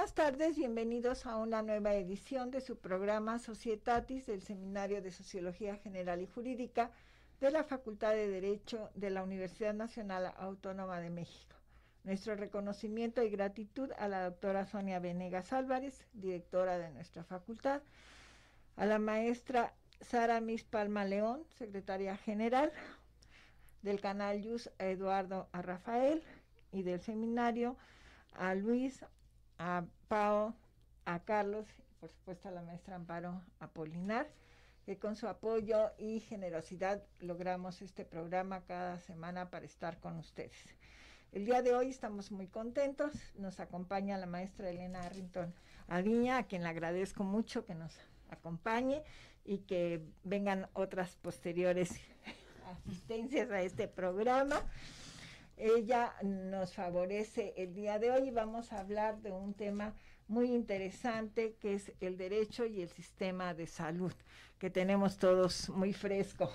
buenas tardes, bienvenidos a una nueva edición de su programa Societatis del Seminario de Sociología General y Jurídica de la Facultad de Derecho de la Universidad Nacional Autónoma de México. Nuestro reconocimiento y gratitud a la doctora Sonia Venegas Álvarez, directora de nuestra facultad, a la maestra Sara Mis Palma León, secretaria general del canal YUS, a Eduardo, a Rafael, y del seminario, a Luis, a Pao, a Carlos, y por supuesto a la maestra Amparo Apolinar, que con su apoyo y generosidad logramos este programa cada semana para estar con ustedes. El día de hoy estamos muy contentos, nos acompaña la maestra Elena Arrington Aviña, a quien le agradezco mucho que nos acompañe y que vengan otras posteriores asistencias a este programa. Ella nos favorece el día de hoy y vamos a hablar de un tema muy interesante que es el derecho y el sistema de salud, que tenemos todos muy fresco.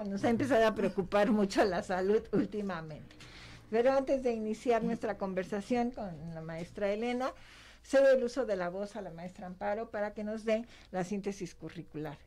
Nos ha empezado a preocupar mucho la salud últimamente. Pero antes de iniciar nuestra conversación con la maestra Elena, cedo el uso de la voz a la maestra Amparo para que nos dé la síntesis curricular.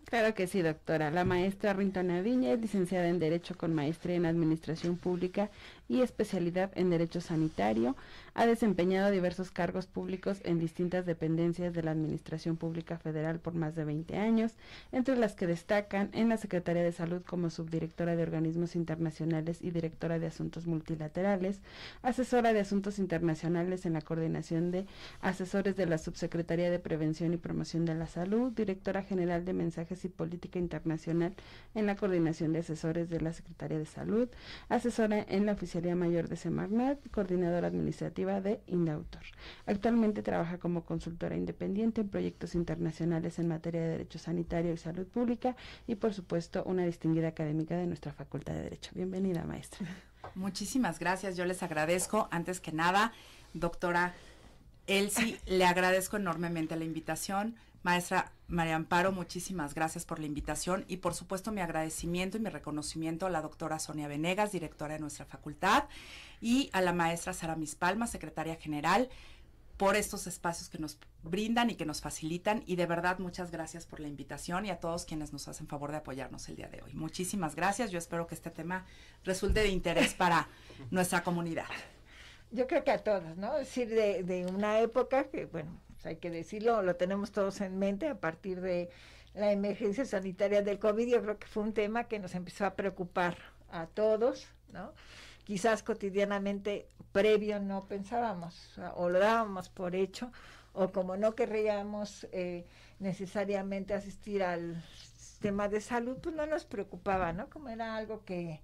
Claro que sí, doctora. La maestra Arrington Aviña es licenciada en Derecho con maestría en Administración Pública y especialidad en Derecho Sanitario. Ha desempeñado diversos cargos públicos en distintas dependencias de la Administración Pública Federal por más de 20 años, entre las que destacan en la Secretaría de Salud como subdirectora de Organismos Internacionales y directora de Asuntos Multilaterales, asesora de Asuntos Internacionales en la Coordinación de Asesores de la Subsecretaría de Prevención y Promoción de la Salud, directora general de Mensajes y Política Internacional en la Coordinación de Asesores de la Secretaría de Salud, asesora en la Oficialía Mayor de Semarnat, coordinadora administrativa de Indautor. Actualmente trabaja como consultora independiente en proyectos internacionales en materia de Derecho Sanitario y Salud Pública y, por supuesto, una distinguida académica de nuestra Facultad de Derecho. Bienvenida, maestra. Muchísimas gracias, yo les agradezco. Antes que nada, doctora Elsie, le agradezco enormemente la invitación. Maestra María Amparo, muchísimas gracias por la invitación y por supuesto mi agradecimiento y mi reconocimiento a la doctora Sonia Venegas, directora de nuestra facultad, y a la maestra Sara Mis Palma, secretaria general, por estos espacios que nos brindan y que nos facilitan, y de verdad muchas gracias por la invitación y a todos quienes nos hacen favor de apoyarnos el día de hoy. Muchísimas gracias, yo espero que este tema resulte de interés para nuestra comunidad. Yo creo que a todos, ¿no? Es decir, de una época que, bueno, pues hay que decirlo, lo tenemos todos en mente a partir de la emergencia sanitaria del COVID. Yo creo que fue un tema que nos empezó a preocupar a todos, ¿no? Quizás cotidianamente previo no pensábamos o lo dábamos por hecho, o como no querríamos necesariamente asistir al sistema de salud, pues no nos preocupaba, ¿no? Como era algo que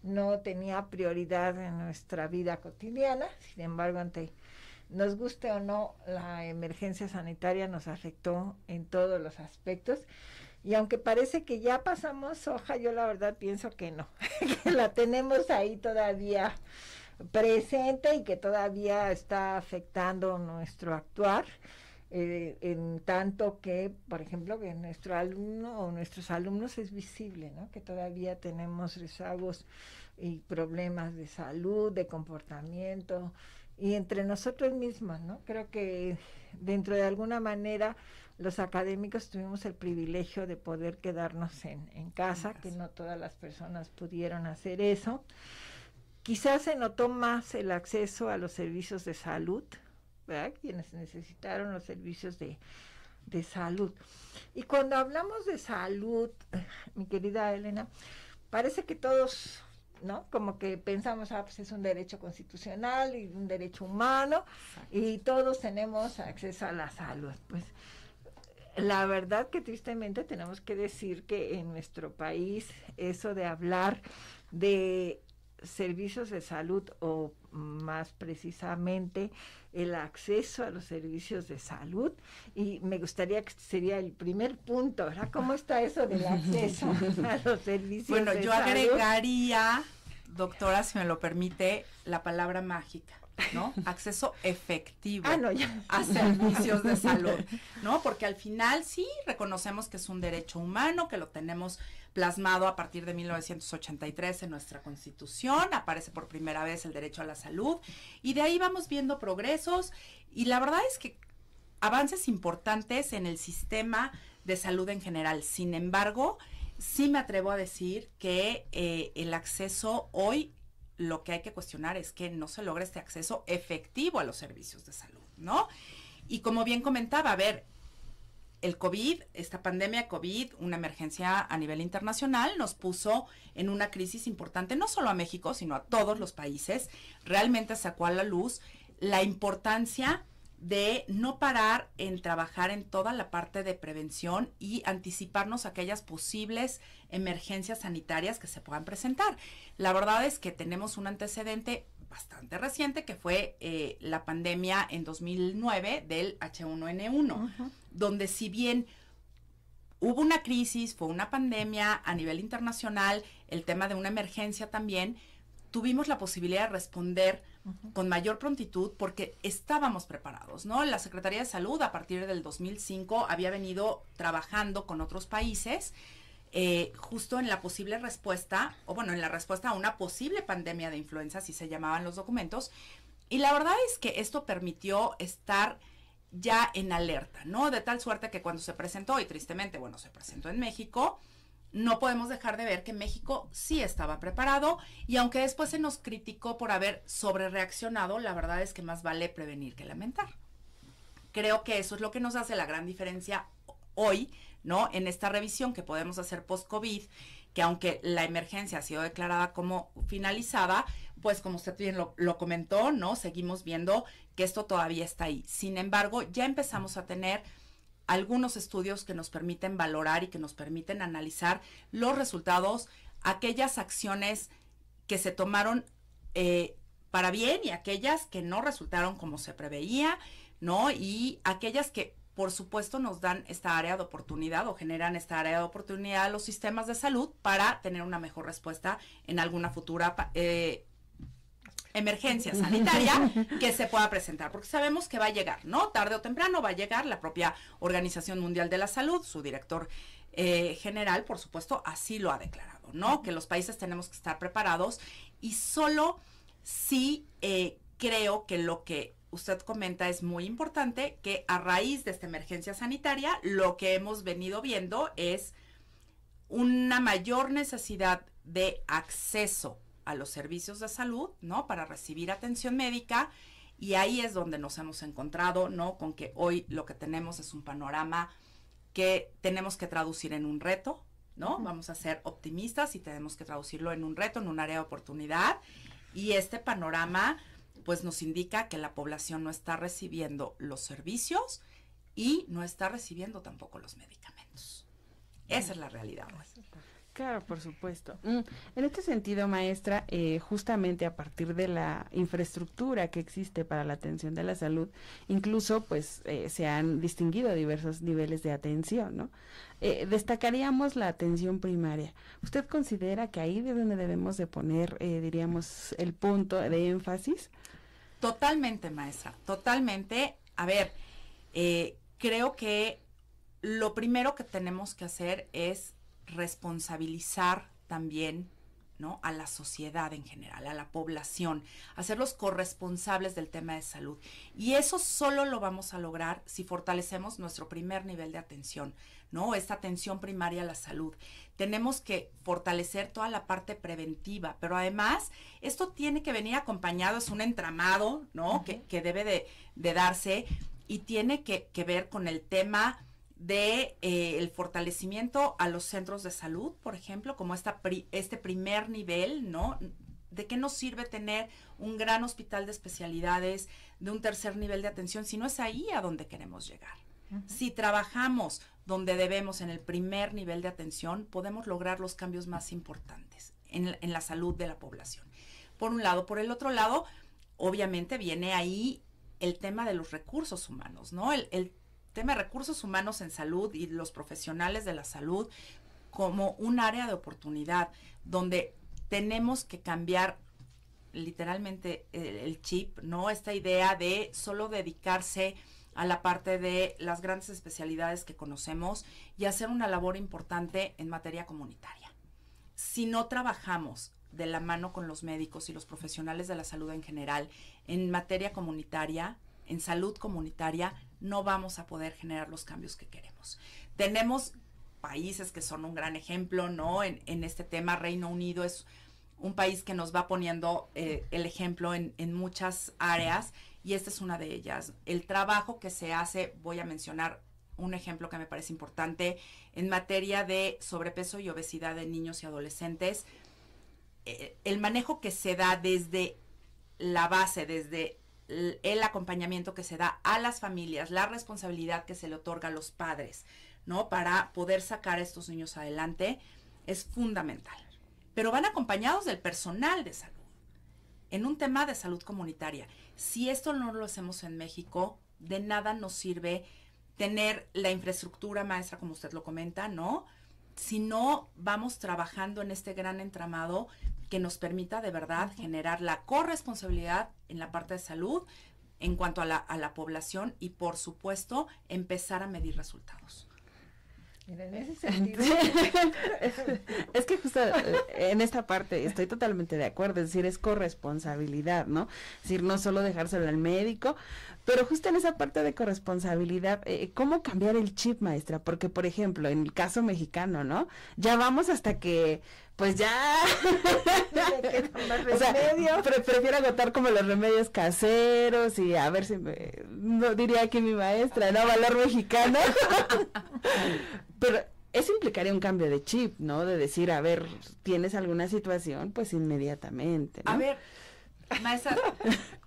no tenía prioridad en nuestra vida cotidiana. Sin embargo, nos guste o no, la emergencia sanitaria nos afectó en todos los aspectos, y aunque parece que ya pasamos hoja, yo la verdad pienso que no, que la tenemos ahí todavía presente y que todavía está afectando nuestro actuar, en tanto que, por ejemplo, que nuestro alumno o nuestros alumnos es visible, ¿no? Que todavía tenemos rezagos y problemas de salud, de comportamiento, y entre nosotros mismos, ¿no? Creo que dentro de alguna manera los académicos tuvimos el privilegio de poder quedarnos en casa, que no todas las personas pudieron hacer eso. Quizás se notó más el acceso a los servicios de salud, ¿verdad? Quienes necesitaron los servicios de salud. Y cuando hablamos de salud, mi querida Elena, parece que todos, ¿no? Como que pensamos, pues es un derecho constitucional y un derecho humano, y todos tenemos acceso a la salud. Pues la verdad que tristemente tenemos que decir que en nuestro país eso de hablar de servicios de salud, o más precisamente el acceso a los servicios de salud, y me gustaría que sería el primer punto, ¿verdad? ¿Cómo está eso del acceso a los servicios de salud? Bueno, yo agregaría, doctora, si me lo permite, la palabra mágica. ¿no? Acceso efectivo No, ya. a servicios de salud, ¿no? Porque al final sí reconocemos que es un derecho humano, que lo tenemos plasmado a partir de 1983 en nuestra Constitución, aparece por primera vez el derecho a la salud, y de ahí vamos viendo progresos, y la verdad es que avances importantes en el sistema de salud en general. Sin embargo, sí me atrevo a decir que el acceso hoy, lo que hay que cuestionar es que no se logra este acceso efectivo a los servicios de salud, ¿no? Y como bien comentaba, a ver, el COVID, esta pandemia de COVID, una emergencia a nivel internacional, nos puso en una crisis importante, no solo a México, sino a todos los países. Realmente sacó a la luz la importancia de no parar en trabajar en toda la parte de prevención y anticiparnos a aquellas posibles emergencias sanitarias que se puedan presentar. La verdad es que tenemos un antecedente bastante reciente que fue la pandemia en 2009 del H1N1, donde si bien hubo una crisis, fue una pandemia a nivel internacional, el tema de una emergencia también, tuvimos la posibilidad de responder con mayor prontitud porque estábamos preparados, ¿no? La Secretaría de Salud a partir del 2005 había venido trabajando con otros países justo en la posible respuesta, o bueno, en la respuesta a una posible pandemia de influenza, así se llamaban los documentos, y la verdad es que esto permitió estar ya en alerta, ¿no? De tal suerte que cuando se presentó, y tristemente, bueno, se presentó en México, no podemos dejar de ver que México sí estaba preparado, y aunque después se nos criticó por haber sobrereaccionado, la verdad es que más vale prevenir que lamentar. Creo que eso es lo que nos hace la gran diferencia hoy, ¿no? En esta revisión que podemos hacer post-COVID, que aunque la emergencia ha sido declarada como finalizada, pues como usted bien lo comentó, ¿no? Seguimos viendo que esto todavía está ahí. Sin embargo, ya empezamos a tener algunos estudios que nos permiten valorar y que nos permiten analizar los resultados, aquellas acciones que se tomaron para bien y aquellas que no resultaron como se preveía, ¿no? Y aquellas que, por supuesto, nos dan esta área de oportunidad o generan esta área de oportunidad a los sistemas de salud para tener una mejor respuesta en alguna futura emergencia sanitaria que se pueda presentar, porque sabemos que va a llegar, ¿no? Tarde o temprano va a llegar. La propia Organización Mundial de la Salud, su director general, por supuesto, así lo ha declarado, ¿no? Que los países tenemos que estar preparados, y solo sí creo que lo que usted comenta es muy importante, que a raíz de esta emergencia sanitaria, lo que hemos venido viendo es una mayor necesidad de acceso a los servicios de salud, ¿no? Para recibir atención médica, y ahí es donde nos hemos encontrado, ¿no? Con que hoy lo que tenemos es un panorama que tenemos que traducir en un reto, ¿no? Vamos a ser optimistas y tenemos que traducirlo en un reto, en un área de oportunidad, y este panorama pues nos indica que la población no está recibiendo los servicios y no está recibiendo tampoco los medicamentos. Esa es la realidad hoy. Claro, por supuesto. En este sentido, maestra, justamente a partir de la infraestructura que existe para la atención de la salud, incluso pues se han distinguido diversos niveles de atención, ¿no? Destacaríamos la atención primaria. ¿Usted considera que ahí es donde debemos de poner, diríamos, el punto de énfasis? Totalmente, maestra, totalmente. A ver, creo que lo primero que tenemos que hacer es responsabilizar también, ¿no? A la sociedad en general, a la población, hacerlos corresponsables del tema de salud. Y eso solo lo vamos a lograr si fortalecemos nuestro primer nivel de atención, ¿no? Esta atención primaria a la salud. Tenemos que fortalecer toda la parte preventiva, pero además esto tiene que venir acompañado, es un entramado, ¿no? Que debe de darse, y tiene que ver con el tema de el fortalecimiento a los centros de salud, por ejemplo, como este primer nivel, ¿no? ¿De qué nos sirve tener un gran hospital de especialidades, de un tercer nivel de atención, si no es ahí a donde queremos llegar? Si trabajamos donde debemos, en el primer nivel de atención, podemos lograr los cambios más importantes en la salud de la población. Por un lado. Por el otro lado, obviamente viene ahí el tema de los recursos humanos, ¿no? El tema de recursos humanos en salud y los profesionales de la salud como un área de oportunidad donde tenemos que cambiar literalmente el chip, ¿no? Esta idea de solo dedicarse a la parte de las grandes especialidades que conocemos y hacer una labor importante en materia comunitaria. Si no trabajamos de la mano con los médicos y los profesionales de la salud en general en materia comunitaria, en salud comunitaria, no vamos a poder generar los cambios que queremos. Tenemos países que son un gran ejemplo, ¿no? En este tema, Reino Unido es un país que nos va poniendo el ejemplo en muchas áreas, y esta es una de ellas. El trabajo que se hace, voy a mencionar un ejemplo que me parece importante, en materia de sobrepeso y obesidad de niños y adolescentes. El manejo que se da desde la base, desde el acompañamiento que se da a las familias, la responsabilidad que se le otorga a los padres, ¿no? Para poder sacar a estos niños adelante, es fundamental. Pero van acompañados del personal de salud, en un tema de salud comunitaria. Si esto no lo hacemos en México, de nada nos sirve tener la infraestructura, maestra, como usted lo comenta, ¿no? Si no vamos trabajando en este gran entramado que nos permita de verdad generar la corresponsabilidad en la parte de salud en cuanto a la población y, por supuesto, empezar a medir resultados. Mira, en ese sentido. Es que justo en esta parte estoy totalmente de acuerdo, es decir, es corresponsabilidad, ¿no? Es decir, no solo dejárselo al médico, pero justo en esa parte de corresponsabilidad, ¿cómo cambiar el chip, maestra? Porque, por ejemplo, en el caso mexicano, ¿no? Ya vamos hasta que, pues ya, o sea, prefiero agotar como los remedios caseros y a ver si no diría aquí mi maestra, ¿no? Valor mexicano. Pero eso implicaría un cambio de chip, ¿no? De decir, a ver, ¿tienes alguna situación? Pues inmediatamente, ¿no? A ver, maestra,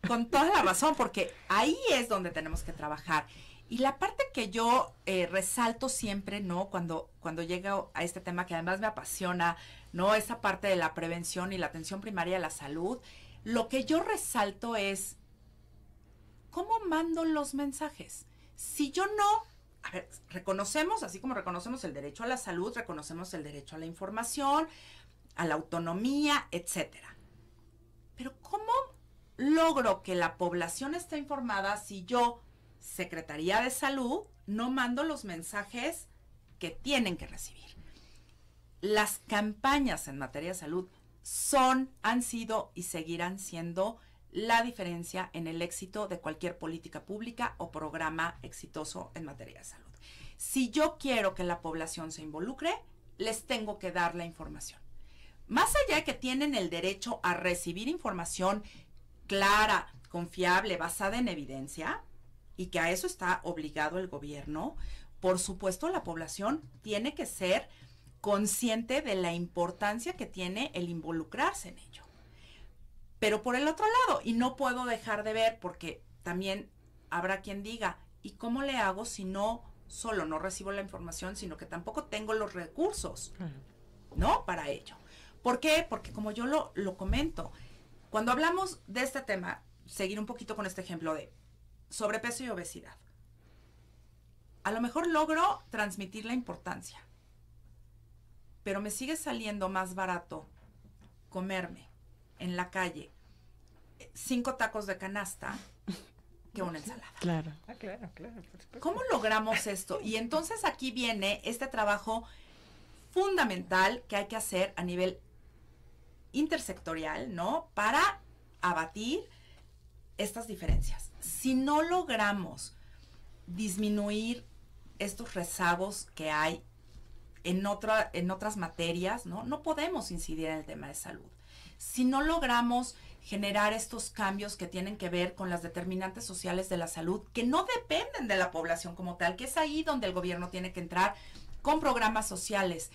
con toda la razón, porque ahí es donde tenemos que trabajar. Y la parte que yo resalto siempre, ¿no? Cuando llego a este tema que además me apasiona, ¿no? Esa parte de la prevención y la atención primaria a la salud, lo que yo resalto es, ¿cómo mando los mensajes? Si yo no, a ver, reconocemos, así como reconocemos el derecho a la salud, reconocemos el derecho a la información, a la autonomía, etcétera. Pero ¿cómo logro que la población esté informada si yo, Secretaría de Salud, no mando los mensajes que tienen que recibir? Las campañas en materia de salud han sido y seguirán siendo la diferencia en el éxito de cualquier política pública o programa exitoso en materia de salud. Si yo quiero que la población se involucre, les tengo que dar la información. Más allá de que tienen el derecho a recibir información clara, confiable, basada en evidencia, y que a eso está obligado el gobierno, por supuesto la población tiene que ser consciente de la importancia que tiene el involucrarse en ello. Pero por el otro lado, y no puedo dejar de ver, porque también habrá quien diga, ¿y cómo le hago si no solo no recibo la información, sino que tampoco tengo los recursos, ¿no? Para ello. ¿Por qué? Porque como yo lo comento, cuando hablamos de este tema, seguir un poquito con este ejemplo de sobrepeso y obesidad, a lo mejor logro transmitir la importancia, pero me sigue saliendo más barato comerme en la calle 5 tacos de canasta que una ensalada. Claro. Claro, por supuesto. ¿Cómo logramos esto? Y entonces aquí viene este trabajo fundamental que hay que hacer a nivel intersectorial, ¿no? Para abatir estas diferencias. Si no logramos disminuir estos rezagos que hay en otras materias, ¿no? No podemos incidir en el tema de salud. Si no logramos generar estos cambios que tienen que ver con las determinantes sociales de la salud, que no dependen de la población como tal, que es ahí donde el gobierno tiene que entrar con programas sociales.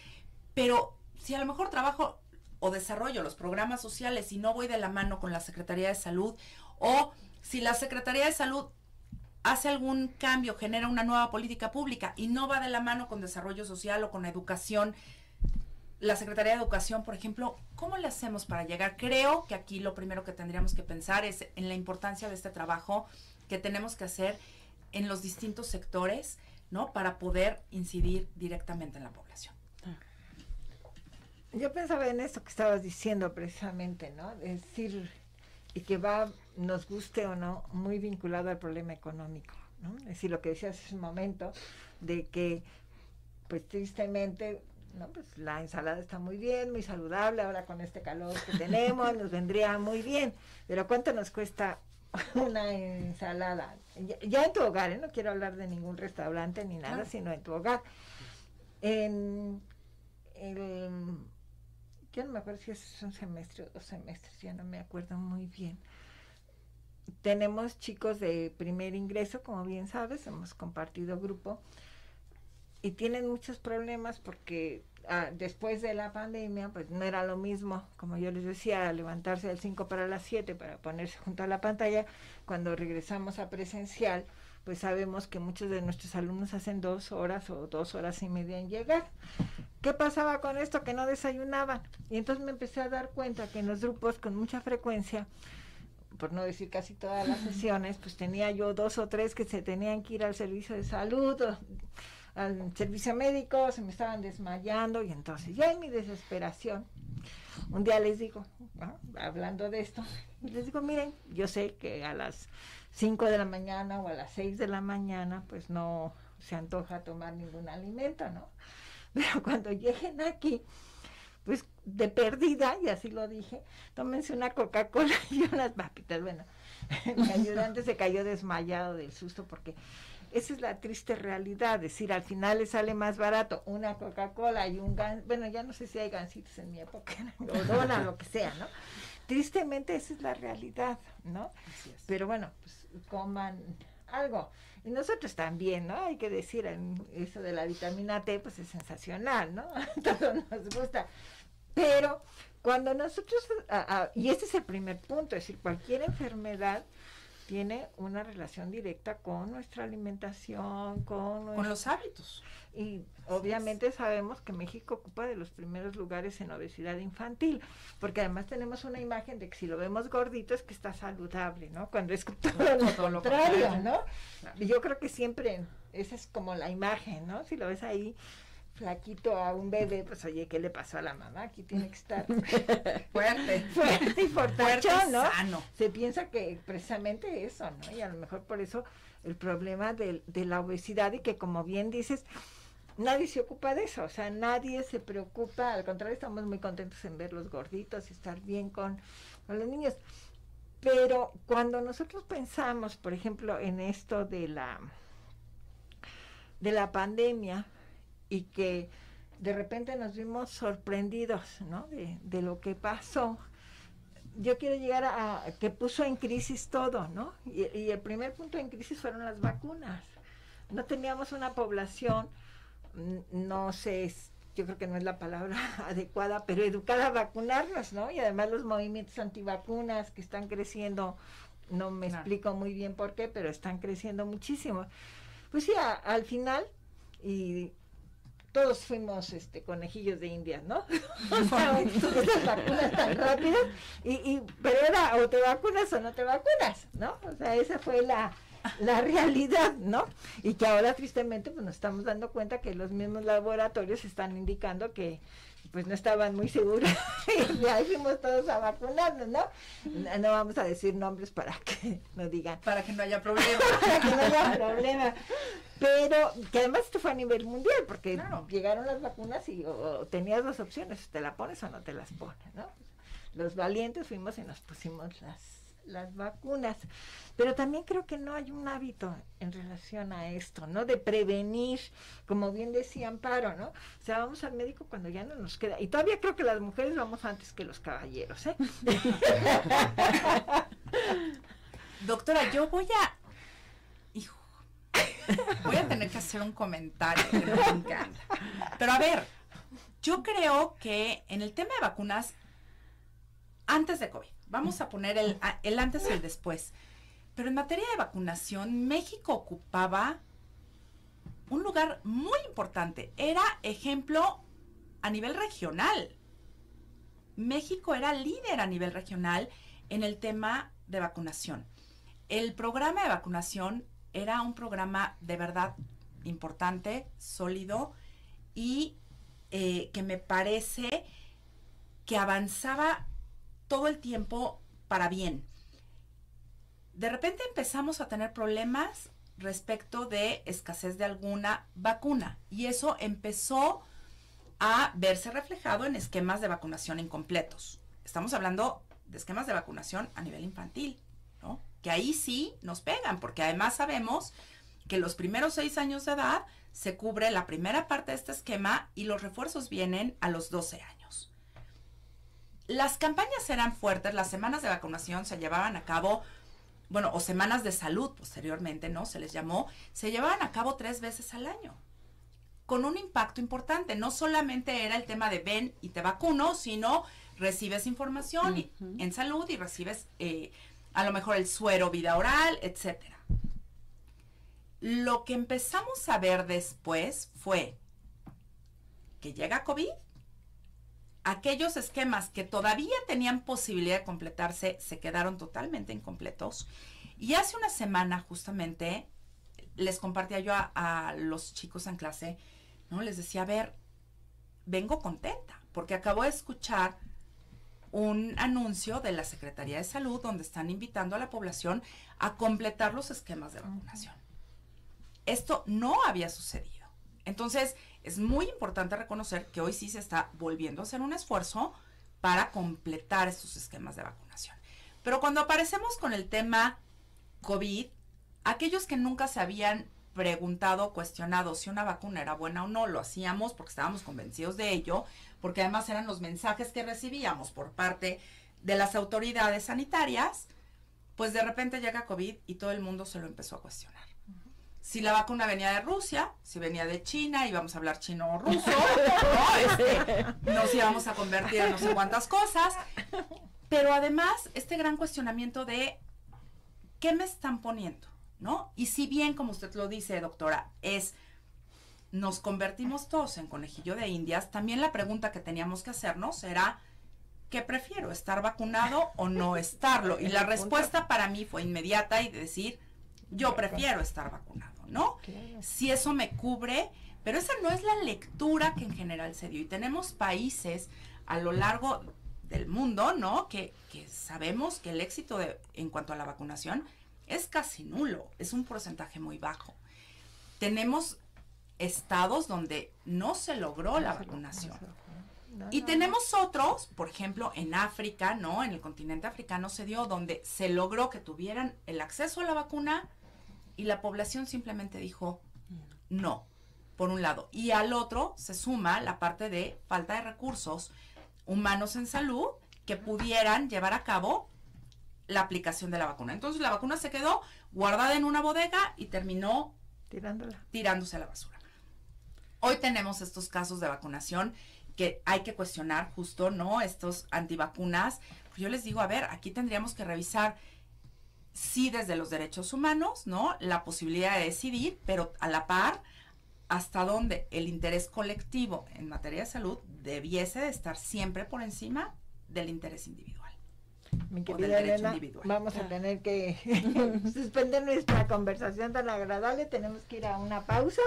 Pero si a lo mejor trabajo o desarrollo los programas sociales y no voy de la mano con la Secretaría de Salud, o si la Secretaría de Salud hace algún cambio, genera una nueva política pública y no va de la mano con desarrollo social o con educación, la Secretaría de Educación, por ejemplo, ¿cómo le hacemos para llegar? Creo que aquí lo primero que tendríamos que pensar es en la importancia de este trabajo que tenemos que hacer en los distintos sectores, ¿no? Para poder incidir directamente en la población. Yo pensaba en esto que estabas diciendo precisamente, ¿no? Es decir, y que va, nos guste o no, muy vinculado al problema económico, ¿no? Es decir, lo que decías hace un momento, de que, pues tristemente, ¿no? Pues la ensalada está muy bien, muy saludable, ahora con este calor que tenemos, nos vendría muy bien, pero ¿cuánto nos cuesta una ensalada? Ya en tu hogar, ¿eh? No quiero hablar de ningún restaurante ni nada, sino en tu hogar. En el... Yo no me acuerdo si es un semestre o 2 semestres, ya no me acuerdo muy bien. Tenemos chicos de primer ingreso, como bien sabes, hemos compartido grupo, y tienen muchos problemas porque después de la pandemia, pues no era lo mismo, como yo les decía, levantarse del 5 para las 7 para ponerse junto a la pantalla. Cuando regresamos a presencial, pues sabemos que muchos de nuestros alumnos hacen 2 horas o 2 horas y media en llegar. ¿Qué pasaba con esto? Que no desayunaban. Y entonces me empecé a dar cuenta que en los grupos con mucha frecuencia, por no decir casi todas las sesiones, pues tenía yo 2 o 3 que se tenían que ir al servicio de salud, al servicio médico, se me estaban desmayando, y entonces ya en mi desesperación, un día les digo, ¿no? Hablando de esto, les digo, miren, yo sé que a las 5 de la mañana o a las 6 de la mañana, pues no se antoja tomar ningún alimento, ¿no? Pero cuando lleguen aquí, pues de perdida, y así lo dije, tómense una Coca-Cola y unas papitas. Bueno, mi ayudante se cayó desmayado del susto, porque esa es la triste realidad, es decir, al final le sale más barato una Coca-Cola y un bueno, ya no sé si hay gansitos en mi época, o dona, lo que sea, ¿no? Tristemente esa es la realidad, ¿no? Pero bueno, pues coman algo. Y nosotros también, ¿no? Hay que decir, eso de la vitamina T, pues es sensacional, ¿no? Todo nos gusta. Pero cuando nosotros, y este es el primer punto, es decir, cualquier enfermedad tiene una relación directa con nuestra alimentación, con los hábitos. Y obviamente sabemos que México ocupa de los primeros lugares en obesidad infantil, porque además tenemos una imagen de que si lo vemos gordito es que está saludable, ¿no? Cuando es todo lo contrario, ¿no? Claro. Yo creo que siempre esa es como la imagen, ¿no? Si lo ves ahí flaquito a un bebé, pues oye, ¿qué le pasó a la mamá? Aquí tiene que estar fuerte y fortachón, ¿no? Sano. Se piensa que precisamente eso, ¿no? Y a lo mejor por eso el problema de la obesidad, y que como bien dices, nadie se ocupa de eso, o sea, nadie se preocupa, al contrario, estamos muy contentos en ver los gorditos y estar bien con los niños. Pero cuando nosotros pensamos, por ejemplo, en esto de la pandemia, y que de repente nos vimos sorprendidos, ¿no? De lo que pasó. Yo quiero llegar a que puso en crisis todo, ¿no? Y el primer punto en crisis fueron las vacunas. No teníamos una población, no sé, yo creo que no es la palabra adecuada, pero educada a vacunarnos, ¿no? Y además los movimientos antivacunas que están creciendo, no me explico muy bien por qué, pero están creciendo muchísimo. Pues sí, al final, y todos fuimos conejillos de Indias, ¿no? O sea, esas vacunas tan rápidas, pero era o te vacunas o no te vacunas, ¿no? O sea, esa fue la realidad, ¿no? Y que ahora tristemente pues nos estamos dando cuenta que los mismos laboratorios están indicando que pues no estaban muy seguros y ahí fuimos todos a vacunarnos, ¿no? No vamos a decir nombres para que no digan. Para que no haya problema. Para que no haya problema. Pero que además esto fue a nivel mundial, porque llegaron las vacunas y o tenías 2 opciones, te la pones o no te las pones, ¿no? Los valientes fuimos y nos pusimos las vacunas. Pero también creo que no hay un hábito en relación a esto, ¿no? De prevenir, como bien decía Amparo, ¿no? O sea, vamos al médico cuando ya no nos queda. Y todavía creo que las mujeres vamos antes que los caballeros, ¿eh? Doctora, yo voy a tener que hacer un comentario que no me encanta. Pero a ver, yo creo que en el tema de vacunas, antes de COVID, vamos a poner el antes y el después. Pero en materia de vacunación, México ocupaba un lugar muy importante. Era ejemplo a nivel regional. México era líder a nivel regional en el tema de vacunación. El programa de vacunación era un programa de verdad importante, sólido, y que me parece que avanzaba todo el tiempo para bien. de repente empezamos a tener problemas respecto de escasez de alguna vacuna y eso empezó a verse reflejado en esquemas de vacunación incompletos. Estamos hablando de esquemas de vacunación a nivel infantil, ¿no? Que ahí sí nos pegan, porque además sabemos que los primeros 6 años de edad se cubre la primera parte de este esquema y los refuerzos vienen a los 12 años. Las campañas eran fuertes, las semanas de vacunación se llevaban a cabo, bueno, o semanas de salud posteriormente, ¿no? Se les llamó, se llevaban a cabo 3 veces al año, con un impacto importante. No solamente era el tema de ven y te vacuno, sino recibes información en salud y recibes a lo mejor el suero vida oral, etcétera. Lo que empezamos a ver después fue que llega COVID, aquellos esquemas que todavía tenían posibilidad de completarse se quedaron totalmente incompletos. Y hace una semana justamente les compartía yo a los chicos en clase, ¿no? Les decía, a ver, vengo contenta porque acabo de escuchar un anuncio de la Secretaría de Salud donde están invitando a la población a completar los esquemas de vacunación. Esto no había sucedido. Entonces, es muy importante reconocer que hoy sí se está volviendo a hacer un esfuerzo para completar estos esquemas de vacunación. Pero cuando aparecemos con el tema COVID, aquellos que nunca se habían preguntado o cuestionado si una vacuna era buena o no, lo hacíamos porque estábamos convencidos de ello, porque además eran los mensajes que recibíamos por parte de las autoridades sanitarias, pues de repente llega COVID y todo el mundo se lo empezó a cuestionar. Si la vacuna venía de Rusia, si venía de China, íbamos a hablar chino o ruso, ¿no? Nos íbamos a convertir en no sé cuántas cosas, pero además este gran cuestionamiento de ¿qué me están poniendo? ¿No? Y si bien, como usted lo dice, doctora, nos convertimos todos en conejillo de indias, también la pregunta que teníamos que hacernos era, ¿qué prefiero? ¿Estar vacunado o no estarlo? Y la respuesta para mí fue inmediata y de decir, yo prefiero estar vacunado, ¿no? Si eso me cubre, pero esa no es la lectura que en general se dio. Y tenemos países a lo largo del mundo, ¿no? Que sabemos que el éxito en cuanto a la vacunación es casi nulo, es un porcentaje muy bajo. Tenemos estados donde no se logró la vacunación. Y tenemos otros, por ejemplo, en África, ¿no? En el continente africano se dio donde se logró que tuvieran el acceso a la vacuna y la población simplemente dijo no, por un lado. Y al otro se suma la parte de falta de recursos humanos en salud que pudieran llevar a cabo la aplicación de la vacuna. Entonces la vacuna se quedó guardada en una bodega y terminó tirándose a la basura. Hoy tenemos estos casos de vacunación que hay que cuestionar justo, ¿no? Estos antivacunas. Pues yo les digo, a ver, aquí tendríamos que revisar sí desde los derechos humanos, ¿no? La posibilidad de decidir, pero a la par, hasta dónde el interés colectivo en materia de salud debiese de estar siempre por encima del interés individual. Mi querida Elena, vamos a tener que suspender nuestra conversación tan agradable. Tenemos que ir a una pausa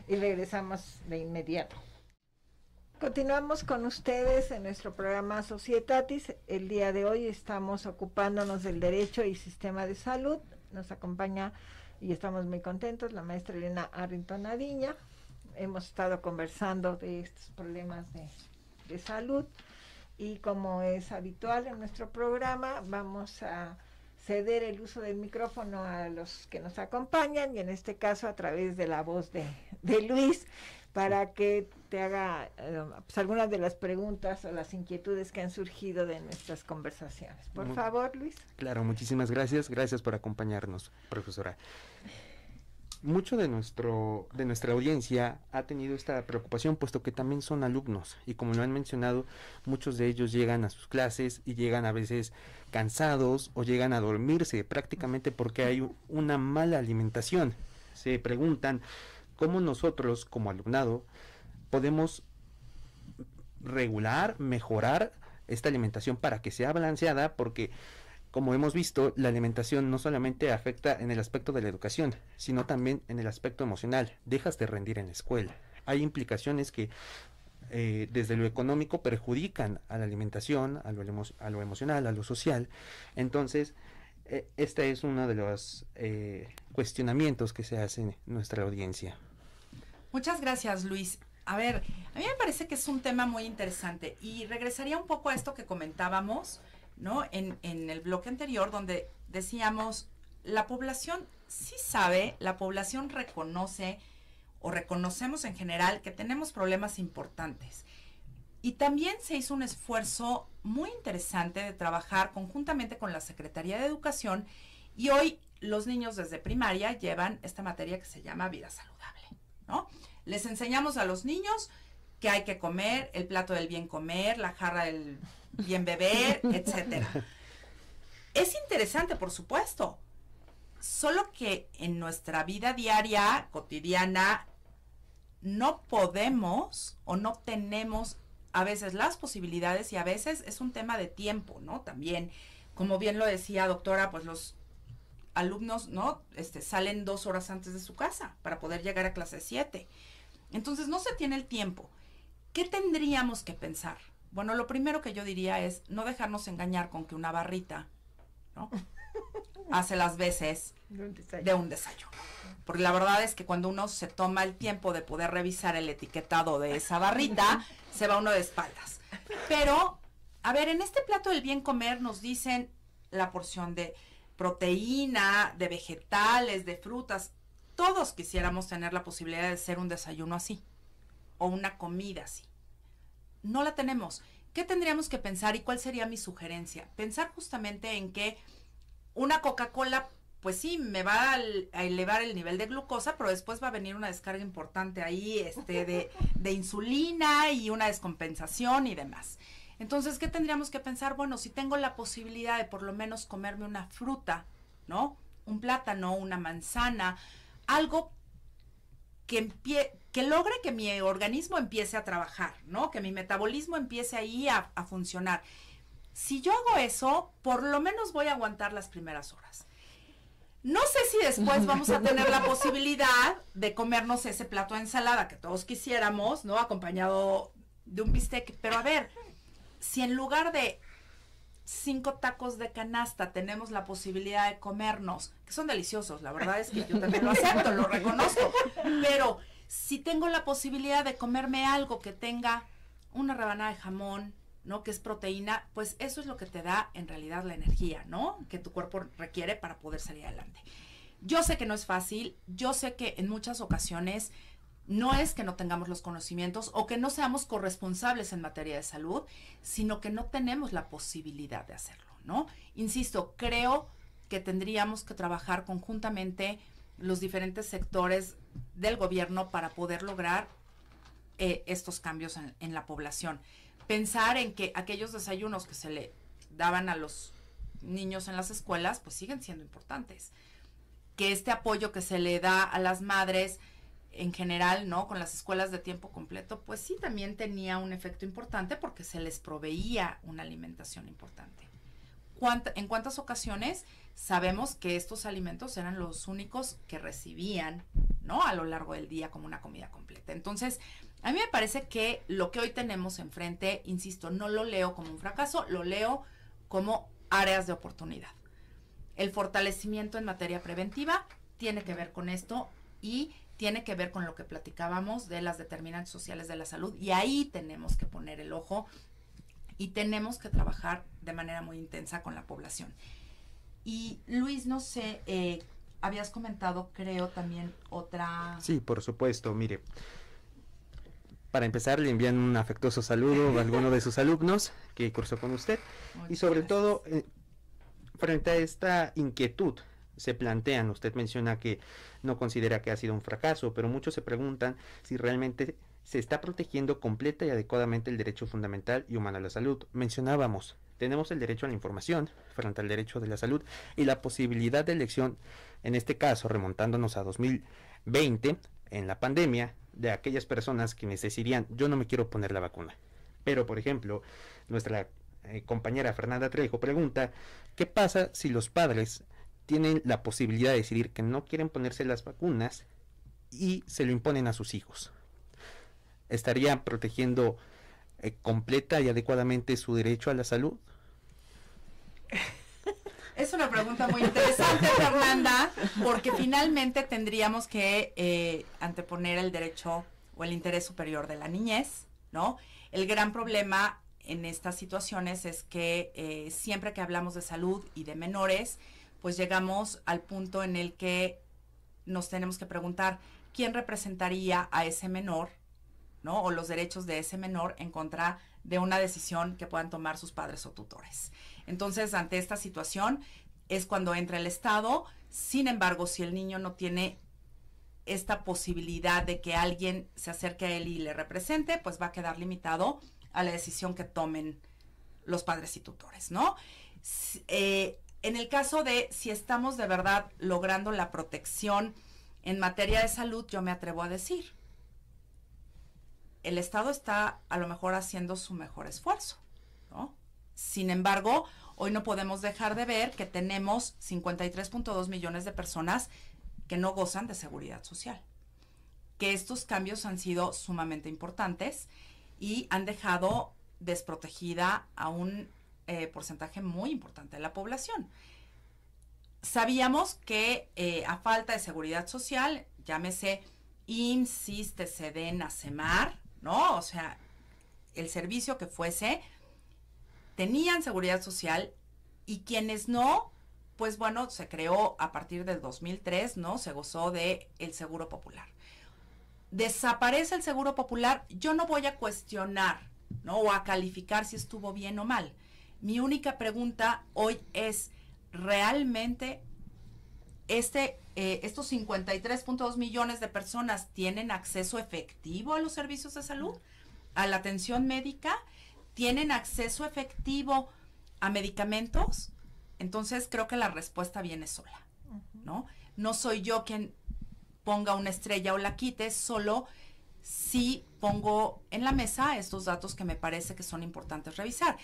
y regresamos de inmediato. Continuamos con ustedes en nuestro programa Societatis. El día de hoy estamos ocupándonos del derecho y sistema de salud. Nos acompaña y estamos muy contentos la maestra Elena Arrington Aviña. Hemos estado conversando de estos problemas de salud y como es habitual en nuestro programa, vamos a ceder el uso del micrófono a los que nos acompañan y en este caso a través de la voz de Luis, para que te haga pues, algunas de las preguntas o las inquietudes que han surgido de nuestras conversaciones. Por favor, Luis. Claro, muchísimas gracias. Gracias por acompañarnos, profesora. Mucho de nuestra audiencia ha tenido esta preocupación, puesto que también son alumnos, y como lo han mencionado, muchos de ellos llegan a sus clases y llegan a veces cansados o llegan a dormirse prácticamente porque hay una mala alimentación. Se preguntan cómo nosotros como alumnado podemos regular, mejorar esta alimentación para que sea balanceada, porque como hemos visto, la alimentación no solamente afecta en el aspecto de la educación, sino también en el aspecto emocional. Dejas de rendir en la escuela. Hay implicaciones que desde lo económico perjudican a la alimentación, a lo emocional, a lo social. Entonces, Este es uno de los cuestionamientos que se hacen en nuestra audiencia. Muchas gracias, Luis. A ver, a mí me parece que es un tema muy interesante y regresaría un poco a esto que comentábamos, ¿no? En el bloque anterior, donde decíamos, la población sí sabe, la población reconoce o reconocemos en general que tenemos problemas importantes. Y también se hizo un esfuerzo muy interesante de trabajar conjuntamente con la Secretaría de Educación y hoy los niños desde primaria llevan esta materia que se llama vida saludable, ¿no? Les enseñamos a los niños que hay que comer, el plato del bien comer, la jarra del bien beber, etcétera. Es interesante, por supuesto, solo que en nuestra vida diaria, cotidiana, no podemos o no tenemos a veces las posibilidades y a veces es un tema de tiempo, ¿no? También, como bien lo decía doctora, pues los alumnos, ¿no? Salen 2 horas antes de su casa para poder llegar a clase 7. Entonces no se tiene el tiempo. ¿Qué tendríamos que pensar? Bueno, lo primero que yo diría es no dejarnos engañar con que una barrita, ¿no? hace las veces de un desayuno. Porque la verdad es que cuando uno se toma el tiempo de poder revisar el etiquetado de esa barrita, se va uno de espaldas. Pero, a ver, en este plato del bien comer nos dicen la porción de proteína, de vegetales, de frutas. Todos quisiéramos tener la posibilidad de hacer un desayuno así, o una comida así. No la tenemos. ¿Qué tendríamos que pensar y cuál sería mi sugerencia? Pensar justamente en que una Coca-Cola, pues sí, me va a elevar el nivel de glucosa, pero después va a venir una descarga importante ahí, de insulina y una descompensación y demás. Entonces, ¿qué tendríamos que pensar? Bueno, si tengo la posibilidad de por lo menos comerme una fruta, ¿no? Un plátano, una manzana, algo que logre que mi organismo empiece a trabajar, ¿no? Que mi metabolismo empiece ahí a funcionar. Si yo hago eso, por lo menos voy a aguantar las primeras horas. No sé si después vamos a tener la posibilidad de comernos ese plato de ensalada que todos quisiéramos, ¿no? Acompañado de un bistec. Pero a ver, si en lugar de 5 tacos de canasta tenemos la posibilidad de comernos, que son deliciosos, la verdad es que yo también lo acepto, lo reconozco, pero si tengo la posibilidad de comerme algo que tenga una rebanada de jamón, ¿no? Que es proteína, pues eso es lo que te da en realidad la energía, ¿no? Que tu cuerpo requiere para poder salir adelante. Yo sé que no es fácil, yo sé que en muchas ocasiones no es que no tengamos los conocimientos o que no seamos corresponsables en materia de salud, sino que no tenemos la posibilidad de hacerlo, ¿no? Insisto, creo que tendríamos que trabajar conjuntamente los diferentes sectores del gobierno para poder lograr estos cambios en la población. Pensar en que aquellos desayunos que se le daban a los niños en las escuelas, pues siguen siendo importantes. Que este apoyo que se le da a las madres en general, ¿no? Con las escuelas de tiempo completo, pues sí también tenía un efecto importante porque se les proveía una alimentación importante. ¿En cuántas ocasiones sabemos que estos alimentos eran los únicos que recibían, ¿no? A lo largo del día como una comida completa. Entonces, a mí me parece que lo que hoy tenemos enfrente, insisto, no lo leo como un fracaso, lo leo como áreas de oportunidad. El fortalecimiento en materia preventiva tiene que ver con esto y tiene que ver con lo que platicábamos de las determinantes sociales de la salud y ahí tenemos que poner el ojo y tenemos que trabajar de manera muy intensa con la población. Y Luis, no sé, habías comentado, creo, también otra... Sí, por supuesto, mire. Para empezar, le envían un afectuoso saludo a alguno de sus alumnos que cursó con usted. Muchas y sobre gracias. todo, frente a esta inquietud, se plantean, usted menciona que no considera que ha sido un fracaso, pero muchos se preguntan si realmente se está protegiendo completa y adecuadamente el derecho fundamental y humano a la salud. Mencionábamos, tenemos el derecho a la información frente al derecho de la salud y la posibilidad de elección, en este caso remontándonos a 2020, en la pandemia, de aquellas personas quienes decidirían, yo no me quiero poner la vacuna. Pero, por ejemplo, nuestra compañera Fernanda Trejo pregunta, ¿qué pasa si los padres tienen la posibilidad de decidir que no quieren ponerse las vacunas y se lo imponen a sus hijos? ¿Estarían protegiendo completa y adecuadamente su derecho a la salud? Es una pregunta muy interesante, Fernanda, porque finalmente tendríamos que anteponer el derecho o el interés superior de la niñez, ¿no? El gran problema en estas situaciones es que siempre que hablamos de salud y de menores, pues llegamos al punto en el que nos tenemos que preguntar quién representaría a ese menor, ¿no? O los derechos de ese menor en contra de una decisión que puedan tomar sus padres o tutores. Entonces, ante esta situación es cuando entra el Estado. Sin embargo, si el niño no tiene esta posibilidad de que alguien se acerque a él y le represente, pues va a quedar limitado a la decisión que tomen los padres y tutores, ¿no? En el caso de si estamos de verdad logrando la protección en materia de salud, yo me atrevo a decir, el Estado está a lo mejor haciendo su mejor esfuerzo, ¿no? Sin embargo, hoy no podemos dejar de ver que tenemos 53.2 millones de personas que no gozan de seguridad social, que estos cambios han sido sumamente importantes y han dejado desprotegida a un porcentaje muy importante de la población. Sabíamos que a falta de seguridad social, llámese IMSS, ISSSTE, SEDENA, CEMAR, ¿no? O sea, el servicio que fuese, tenían seguridad social y quienes no, pues bueno, se creó a partir del 2003, ¿no? Se gozó de el Seguro Popular. Desaparece el Seguro Popular, yo no voy a cuestionar, ¿no? O a calificar si estuvo bien o mal. Mi única pregunta hoy es, ¿realmente estos 53.2 millones de personas tienen acceso efectivo a los servicios de salud, a la atención médica? ¿Tienen acceso efectivo a medicamentos? Entonces creo que la respuesta viene sola, ¿no? No soy yo quien ponga una estrella o la quite, solo si pongo en la mesa estos datos que me parece que son importantes revisar,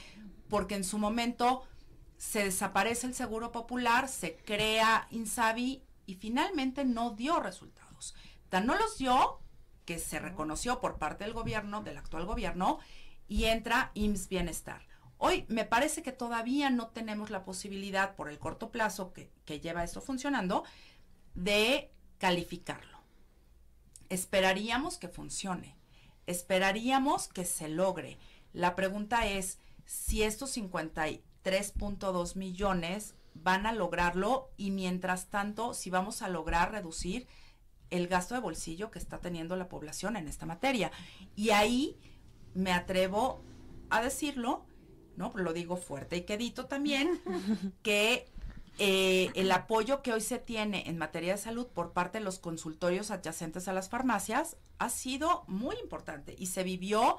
porque en su momento se desaparece el Seguro Popular, se crea INSABI y finalmente no dio resultados. Tan no los dio que se reconoció por parte del gobierno, del actual gobierno, y entra IMSS Bienestar. Hoy me parece que todavía no tenemos la posibilidad, por el corto plazo que lleva esto funcionando, de calificarlo. Esperaríamos que funcione, esperaríamos que se logre. La pregunta es si estos 53.2 millones van a lograrlo y mientras tanto si vamos a lograr reducir el gasto de bolsillo que está teniendo la población en esta materia. Y ahí me atrevo a decirlo, ¿no? Lo digo fuerte y quedito también, que el apoyo que hoy se tiene en materia de salud por parte de los consultorios adyacentes a las farmacias ha sido muy importante y se vivió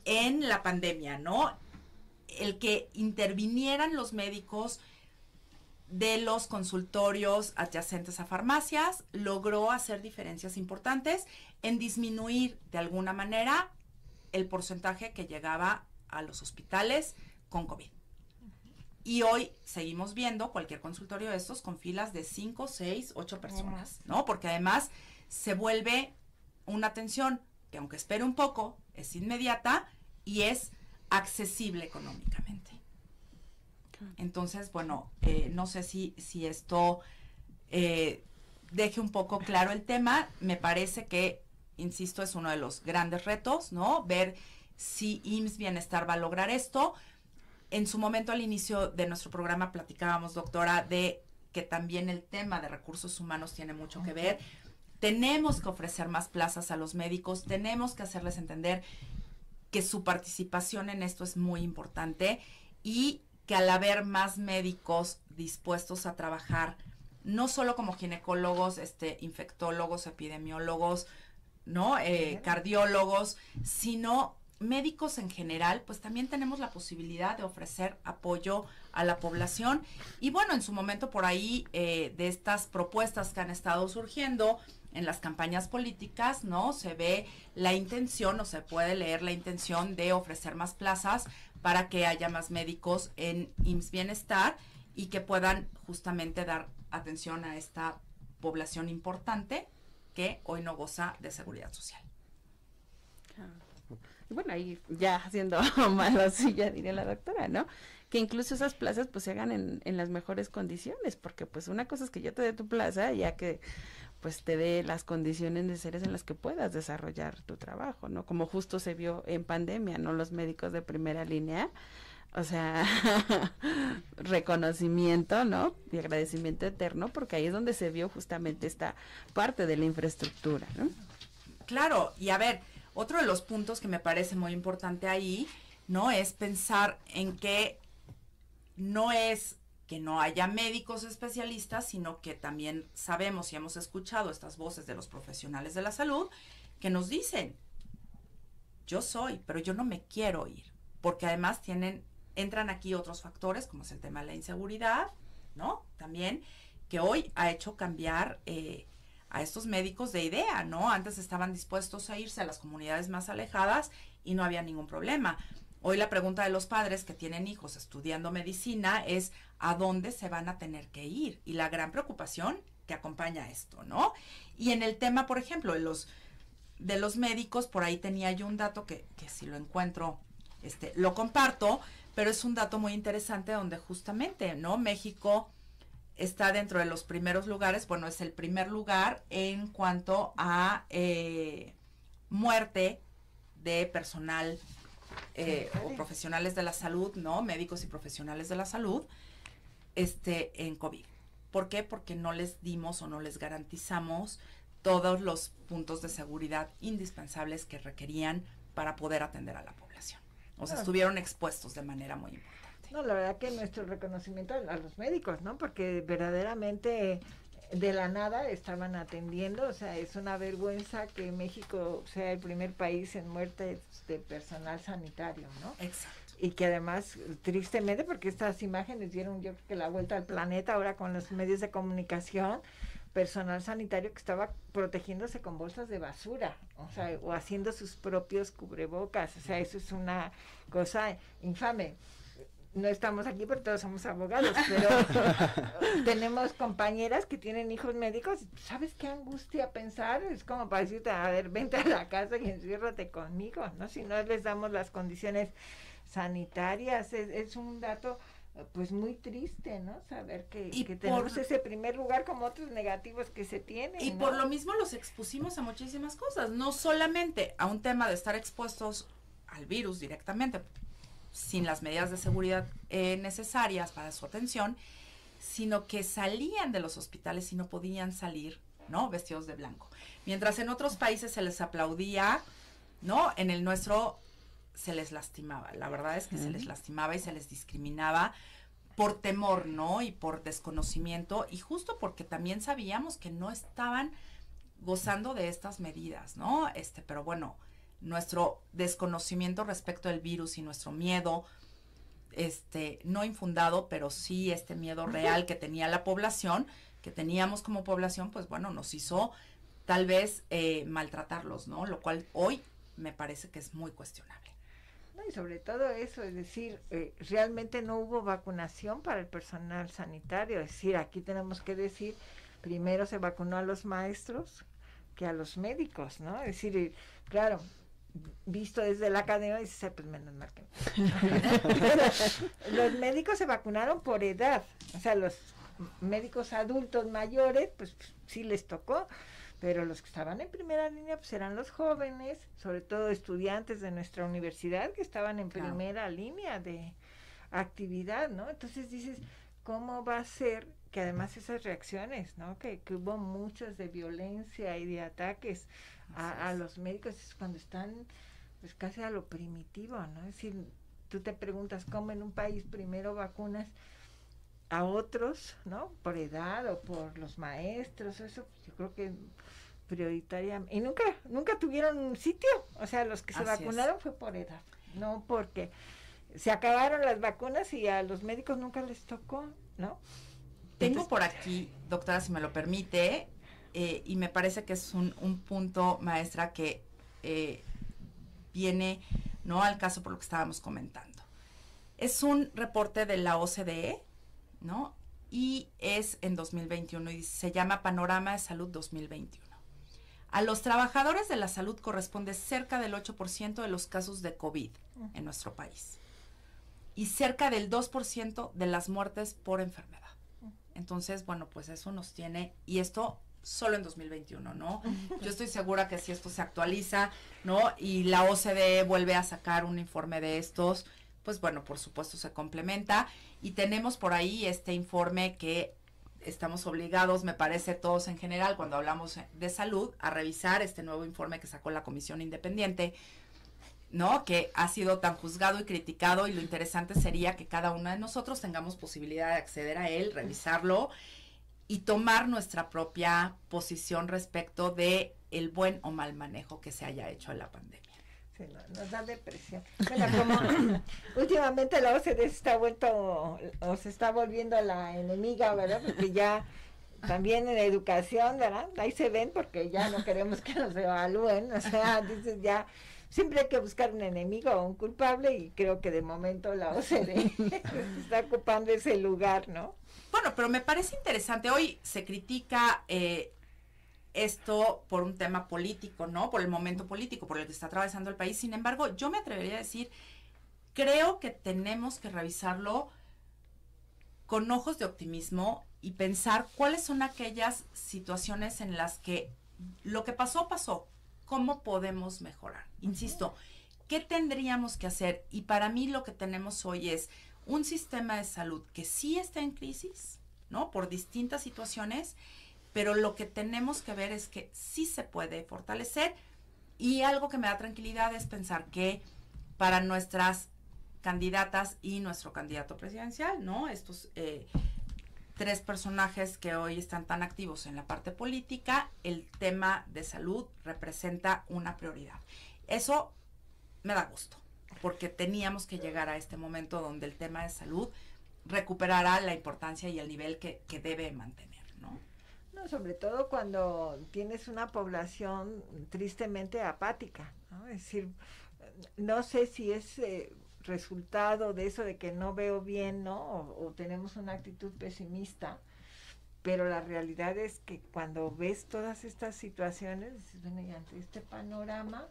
en la pandemia, ¿no? El que intervinieran los médicos de los consultorios adyacentes a farmacias logró hacer diferencias importantes en disminuir de alguna manera el porcentaje que llegaba a los hospitales con COVID. Y hoy seguimos viendo cualquier consultorio de estos con filas de 5, 6, 8 personas, ¿no? Porque además se vuelve una atención que aunque espere un poco, es inmediata y es accesible económicamente. Entonces, bueno, no sé si esto deje un poco claro el tema. Me parece que, insisto, es uno de los grandes retos, ¿no? Ver si IMSS Bienestar va a lograr esto. En su momento, al inicio de nuestro programa, platicábamos, doctora, de que también el tema de recursos humanos tiene mucho que ver. Tenemos que ofrecer más plazas a los médicos, tenemos que hacerles entender que su participación en esto es muy importante y que al haber más médicos dispuestos a trabajar, no solo como ginecólogos, infectólogos, epidemiólogos, ¿no? Cardiólogos, sino médicos en general, pues también tenemos la posibilidad de ofrecer apoyo a la población. Y bueno, en su momento por ahí de estas propuestas que han estado surgiendo en las campañas políticas, ¿no? Se ve la intención o se puede leer la intención de ofrecer más plazas para que haya más médicos en IMSS Bienestar y que puedan justamente dar atención a esta población importante que hoy no goza de seguridad social. Y bueno, ahí ya haciendo más así, ya diría la doctora, ¿no? que incluso esas plazas pues se hagan en las mejores condiciones, porque pues una cosa es que yo te dé tu plaza, ya que pues te dé las condiciones necesarias en las que puedas desarrollar tu trabajo, ¿no? Como justo se vio en pandemia, ¿no? Los médicos de primera línea, o sea, reconocimiento, ¿no? Y agradecimiento eterno, porque ahí es donde se vio justamente esta parte de la infraestructura, ¿no? Claro, y a ver, otro de los puntos que me parece muy importante ahí, ¿no? Es pensar en que no es que no haya médicos especialistas, sino que también sabemos y hemos escuchado estas voces de los profesionales de la salud que nos dicen, yo soy, pero yo no me quiero ir, porque además entran aquí otros factores, como es el tema de la inseguridad, ¿no? También, que hoy ha hecho cambiar a estos médicos de idea, ¿no? Antes estaban dispuestos a irse a las comunidades más alejadas y no había ningún problema. Hoy la pregunta de los padres que tienen hijos estudiando medicina es ¿a dónde se van a tener que ir? Y la gran preocupación que acompaña esto, ¿no? Y en el tema, por ejemplo, de los médicos, por ahí tenía yo un dato que si lo encuentro, lo comparto, pero es un dato muy interesante donde justamente, ¿no? México está dentro de los primeros lugares, bueno, es el primer lugar en cuanto a muerte de personal o profesionales de la salud, ¿no? Médicos y profesionales de la salud, en COVID. ¿Por qué? Porque no les dimos o no les garantizamos todos los puntos de seguridad indispensables que requerían para poder atender a la población. O sea, estuvieron expuestos de manera muy importante. No, la verdad que nuestro reconocimiento a los médicos, ¿no? Porque verdaderamente de la nada estaban atendiendo, o sea, es una vergüenza que México sea el primer país en muertes de personal sanitario, ¿no? Exacto. Y que además, tristemente, porque estas imágenes dieron yo creo que la vuelta al planeta ahora con los medios de comunicación, personal sanitario que estaba protegiéndose con bolsas de basura, o sea, o haciendo sus propios cubrebocas, o sea, eso es una cosa infame. No estamos aquí porque todos somos abogados, pero tenemos compañeras que tienen hijos médicos, ¿sabes qué angustia pensar? Es como para decirte, a ver, vente a la casa y enciérrate conmigo, ¿no? Si no les damos las condiciones sanitarias, es un dato pues muy triste, ¿no? Saber que tenemos ese primer lugar como otros negativos que se tienen. Y ¿no? por lo mismo los expusimos a muchísimas cosas, no solamente a un tema de estar expuestos al virus directamente, sin las medidas de seguridad necesarias para su atención, sino que salían de los hospitales y no podían salir, ¿no? Vestidos de blanco. Mientras en otros países se les aplaudía, ¿no? En el nuestro se les lastimaba. La verdad es que se les lastimaba y se les discriminaba por temor, ¿no? Y por desconocimiento, y justo porque también sabíamos que no estaban gozando de estas medidas, ¿no? Pero bueno, nuestro desconocimiento respecto al virus y nuestro miedo, no infundado, pero sí este miedo real que tenía la población, que teníamos como población, pues bueno, nos hizo tal vez maltratarlos, ¿no? Lo cual hoy me parece que es muy cuestionable. No, y sobre todo eso, es decir, realmente no hubo vacunación para el personal sanitario, es decir, aquí tenemos que decir, primero se vacunó a los maestros que a los médicos, ¿no? Es decir, claro, visto desde la academia, dices, pues menos mal que no. Los médicos se vacunaron por edad, o sea, los médicos adultos mayores, pues sí les tocó, pero los que estaban en primera línea pues eran los jóvenes, sobre todo estudiantes de nuestra universidad que estaban en primera línea de actividad, ¿no? Entonces dices, ¿cómo va a ser que además esas reacciones, ¿no? Que hubo muchas de violencia y de ataques a los médicos es cuando están pues casi a lo primitivo, ¿no? Es decir, tú te preguntas cómo en un país primero vacunas a otros, ¿no? Por edad o por los maestros, eso yo creo que prioritariamente, y nunca tuvieron un sitio, o sea, los que se vacunaron fue por edad, no porque se acabaron las vacunas y a los médicos nunca les tocó, ¿no? Tengo por aquí, doctora, si me lo permite, y me parece que es un punto, maestra, que viene, ¿no?, al caso por lo que estábamos comentando. Es un reporte de la OCDE, ¿no? Y es en 2021 y se llama Panorama de Salud 2021. A los trabajadores de la salud corresponde cerca del 8% de los casos de COVID en nuestro país. y cerca del 2% de las muertes por enfermedad. Entonces, bueno, pues eso nos tiene, y esto solo en 2021, ¿no? Yo estoy segura que si esto se actualiza, ¿no? Y la OCDE vuelve a sacar un informe de estos, pues bueno, por supuesto se complementa, y tenemos por ahí este informe que estamos obligados, me parece, todos en general, cuando hablamos de salud, a revisar este nuevo informe que sacó la Comisión Independiente, ¿no? Que ha sido tan juzgado y criticado, y lo interesante sería que cada uno de nosotros tengamos posibilidad de acceder a él, revisarlo y tomar nuestra propia posición respecto de el buen o mal manejo que se haya hecho de la pandemia. Sí, nos da depresión. Bueno, como últimamente la OCDE se está volviendo la enemiga, ¿verdad? Porque ya también en educación, ¿verdad? Ahí se ven porque ya no queremos que nos evalúen, o sea, dices ya, siempre hay que buscar un enemigo o un culpable, y creo que de momento la OCDE está ocupando ese lugar, ¿no? Bueno, pero me parece interesante, hoy se critica esto por un tema político, ¿no? Por el momento político, por el que está atravesando el país. Sin embargo, yo me atrevería a decir, creo que tenemos que revisarlo con ojos de optimismo y pensar cuáles son aquellas situaciones en las que lo que pasó, pasó. ¿Cómo podemos mejorar? Insisto, ¿qué tendríamos que hacer? Y para mí lo que tenemos hoy es un sistema de salud que sí está en crisis, ¿no? Por distintas situaciones, pero lo que tenemos que ver es que sí se puede fortalecer, y algo que me da tranquilidad es pensar que para nuestras candidatas y nuestro candidato presidencial, ¿no? Estos tres personajes que hoy están tan activos en la parte política, el tema de salud representa una prioridad. Eso me da gusto, porque teníamos que llegar a este momento donde el tema de salud recuperará la importancia y el nivel que debe mantener, ¿no? No, sobre todo cuando tienes una población tristemente apática, ¿no? Es decir, no sé si es resultado de eso de que no veo bien, ¿no? O tenemos una actitud pesimista, pero la realidad es que cuando ves todas estas situaciones, dices, bueno, y ante este panorama,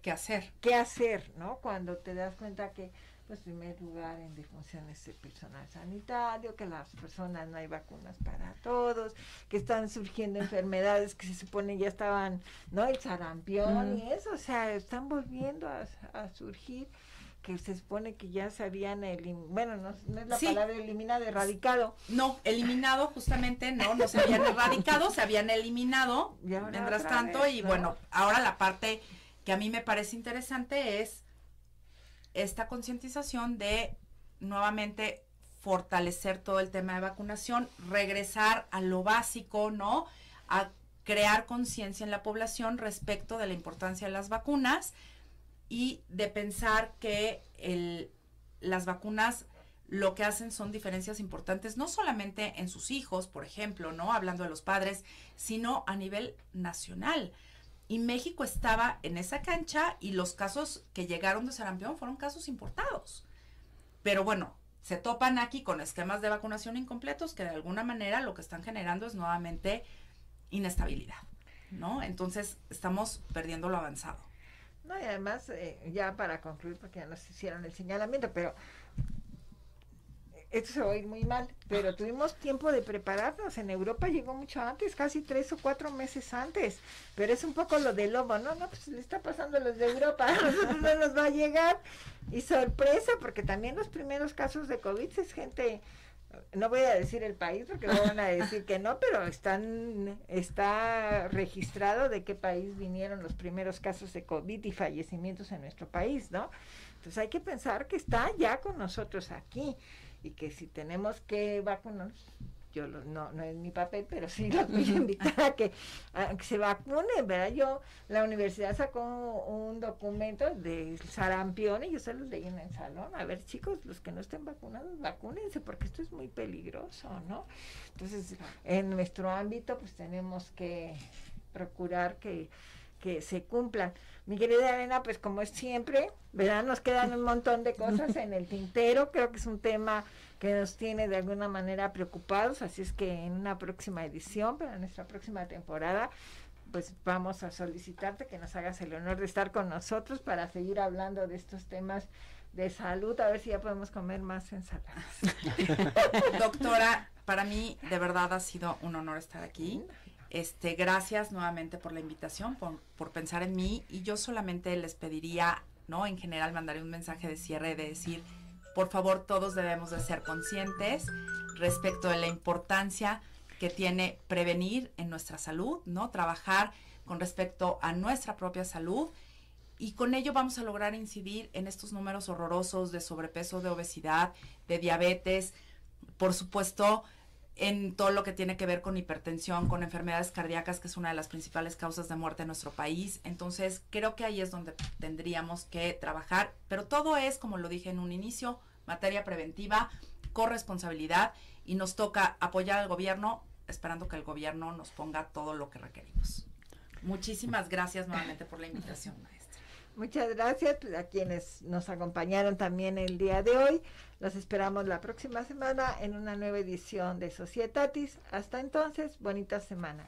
¿qué hacer? ¿Qué hacer, no? Cuando te das cuenta que, pues, en primer lugar, en defunciones de personal sanitario, que las personas no hay vacunas para todos, que están surgiendo enfermedades que se supone ya estaban, ¿no? El sarampión y eso, o sea, están volviendo a surgir, que se supone que ya se habían bueno, no es la palabra eliminado, erradicado. No, eliminado justamente, no se habían erradicado, se habían eliminado, mientras tanto, vez, y ¿no? Bueno, ahora la parte que a mí me parece interesante es esta concientización de nuevamente fortalecer todo el tema de vacunación, regresar a lo básico, ¿no? A crear conciencia en la población respecto de la importancia de las vacunas, y de pensar que las vacunas lo que hacen son diferencias importantes, no solamente en sus hijos, por ejemplo, ¿no? Hablando de los padres, sino a nivel nacional. Y México estaba en esa cancha, y los casos que llegaron de sarampión fueron casos importados. Pero bueno, se topan aquí con esquemas de vacunación incompletos que de alguna manera lo que están generando es nuevamente inestabilidad, ¿no? Entonces estamos perdiendo lo avanzado. No, y además, ya para concluir, porque ya nos hicieron el señalamiento, pero esto se va a ir muy mal, pero tuvimos tiempo de prepararnos. En Europa llegó mucho antes, casi 3 o 4 meses antes, pero es un poco lo del lobo, no, pues le está pasando a los de Europa, a nosotros no nos va a llegar, y sorpresa, porque también los primeros casos de COVID es gente, no voy a decir el país porque me van a decir que no, pero está registrado de qué país vinieron los primeros casos de COVID y fallecimientos en nuestro país, ¿no? Entonces hay que pensar que está ya con nosotros aquí, y que si tenemos que vacunarnos, yo no es mi papel, pero sí los voy a invitar a que se vacunen, ¿verdad? La universidad sacó un documento de sarampión y yo se los leí en el salón. A ver, chicos, los que no estén vacunados, vacúnense, porque esto es muy peligroso, ¿no? Entonces, en nuestro ámbito, pues tenemos que procurar que se cumplan. Mi querida Elena, pues como es siempre, ¿verdad? Nos quedan un montón de cosas en el tintero. Creo que es un tema que nos tiene de alguna manera preocupados, así es que en una próxima edición, para nuestra próxima temporada, pues vamos a solicitarte que nos hagas el honor de estar con nosotros para seguir hablando de estos temas de salud, a ver si ya podemos comer más ensaladas. Doctora, para mí de verdad ha sido un honor estar aquí. Gracias nuevamente por la invitación, por pensar en mí, y yo solamente les pediría, ¿no? En general mandaré un mensaje de cierre de decir, por favor, todos debemos de ser conscientes respecto de la importancia que tiene prevenir en nuestra salud, ¿no? Trabajar con respecto a nuestra propia salud, y con ello vamos a lograr incidir en estos números horrorosos de sobrepeso, de obesidad, de diabetes, por supuesto, en todo lo que tiene que ver con hipertensión, con enfermedades cardíacas, que es una de las principales causas de muerte en nuestro país. Entonces, creo que ahí es donde tendríamos que trabajar, pero todo es, como lo dije en un inicio, materia preventiva, corresponsabilidad, y nos toca apoyar al gobierno, esperando que el gobierno nos ponga todo lo que requerimos. Muchísimas gracias nuevamente por la invitación, maestra. Muchas gracias a quienes nos acompañaron también el día de hoy. Los esperamos la próxima semana en una nueva edición de Societatis. Hasta entonces, bonita semana.